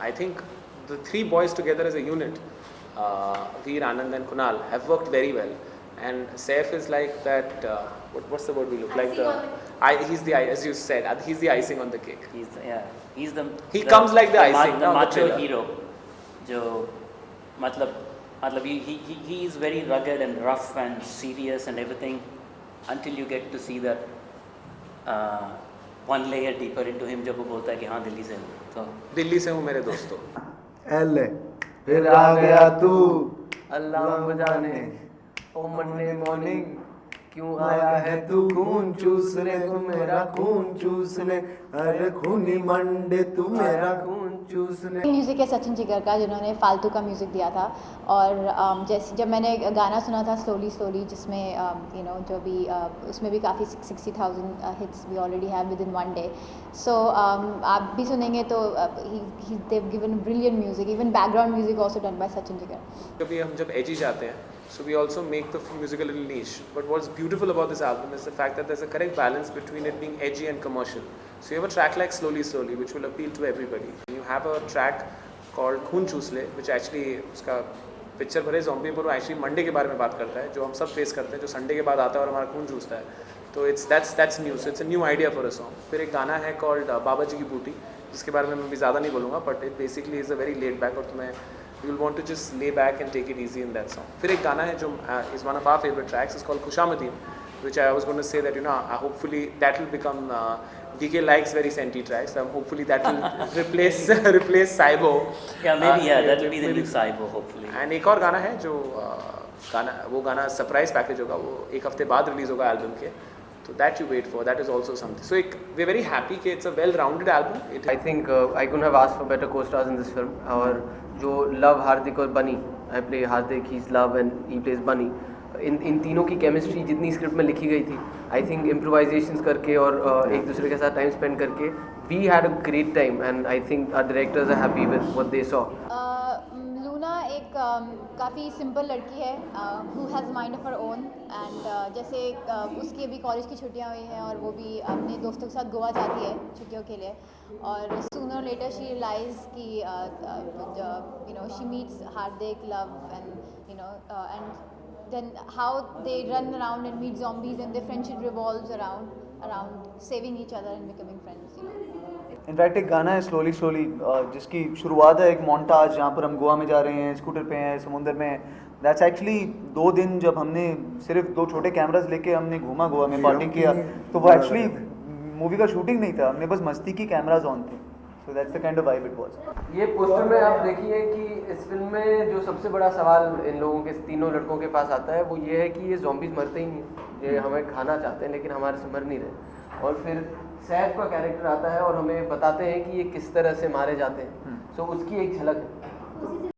I think the three boys together as a unit, Veer, Anand and Kunal, have worked very well. And Saif is like that, what's the word we look like? He's the, as you said, he's the icing on the cake. He comes like the icing, the macho the hero. जो मतलब he is very rugged and rough and serious and everything until you get to see that one layer deeper into him जब वो बोलता है कि हाँ दिल्ली से हूँ तो दिल्ली से हूँ मेरे दोस्तों एल फिर आ गया तू अल्लाह जाने ओ मंडे मॉर्निंग क्यों आया है तू खून चूसने तू मेरा खून चूसने अरे खूनी मंडे तू मेरा खून चूसने। म्यूज़िक है सचिन जिगर का जिन्होंने फालतू का म्यूज़िक दिया था और जैसे जब मैंने गाना सुना था स्लोली स्लोली जिसमें यू नो जो भी उसमें भी काफ़ी 60,000 hits we already have within one day so आप भी सुनेंगे तो they've given brilliant music even background music also done by Sachin Jigar. कभी हम जब एजी जाते हैं so we also make the music a little niche, but what's beautiful about this album is the fact that there's a correct balance between it being edgy and commercial. So you have a track like Slowly Slowly which will appeal to everybody. You have a track called Khoon Choosle which actually उसका picture भरे zombie पर वो actually Monday के बारे में बात करता है जो हम सब फेस करते हैं जो संडे के बाद आता है और हमारा खून चूसता है तो that's new, so it's a new idea for a song. फिर एक गाना है called बाबा जी की बूटी जिसके बारे में मैं भी ज़्यादा नहीं बोलूँगा but it basically is a very laid back और तुम्हें you will want to just lay back and take it easy in that song. फिर एक गाना है जो is one of our favorite tracks. It's called Khushamdeen, which I was going to say that hopefully that will become DK likes very senti tracks. So hopefully that will replace Saibo. Yeah, maybe that will be the new Saibo hopefully. And एक और गाना है जो वो गाना surprise package होगा वो एक हफ्ते बाद release होगा album के. So that you wait for. That is also something. So we're very happy कि it's a well-rounded album. I think I couldn't have asked for better co-stars in this film. और जो love हार्दिक और बनी I play Hardik, he's love and he plays बनी. इन तीनों की chemistry जितनी script में लिखी गई थी आई थिंक इम्प्रोवाइजेशंस करके और एक दूसरे के साथ टाइम स्पेंड करके we had a great time and I think our directors are happy with what they saw. Luna एक काफ़ी सिंपल लड़की है who has mind of her own and जैसे उसकी अभी कॉलेज की छुट्टियां हुई हैं और वो भी अपने दोस्तों के साथ गोवा जाती है छुट्टियों के लिए और सूनर लेटर शी रियलाइज कि you know she meets Hardik love and you know and then how they run around and meet zombies and their friendship revolves around saving each other and becoming friends, you know. In fact एक गाना है slowly slowly जिसकी शुरुआत है एक montage जहाँ पर हम गोवा में जा रहे हैं स्कूटर पे हैं समुंदर में हैं दैट्स एक्चुअली 2 दिन जब हमने सिर्फ 2 छोटे कैमरास लेके हमने घूमा गोवा में पार्टी किया तो वो एक्चुअली मूवी का शूटिंग नहीं था हमने बस मस्ती की कैमराज ऑन थे so that's the kind of vibe it was. ये पोस्टर में आप देखिए कि इस फिल्म में जो सबसे बड़ा सवाल इन लोगों के तीनों लड़कों के पास आता है वो ये है कि ये ज़ॉम्बीज़ मरते ही नहीं ये हमें खाना चाहते हैं लेकिन हमारे से मर नहीं रहे और फिर सैफ का कैरेक्टर आता है और हमें बताते हैं कि ये किस तरह से मारे जाते हैं सो उसकी एक झलक है।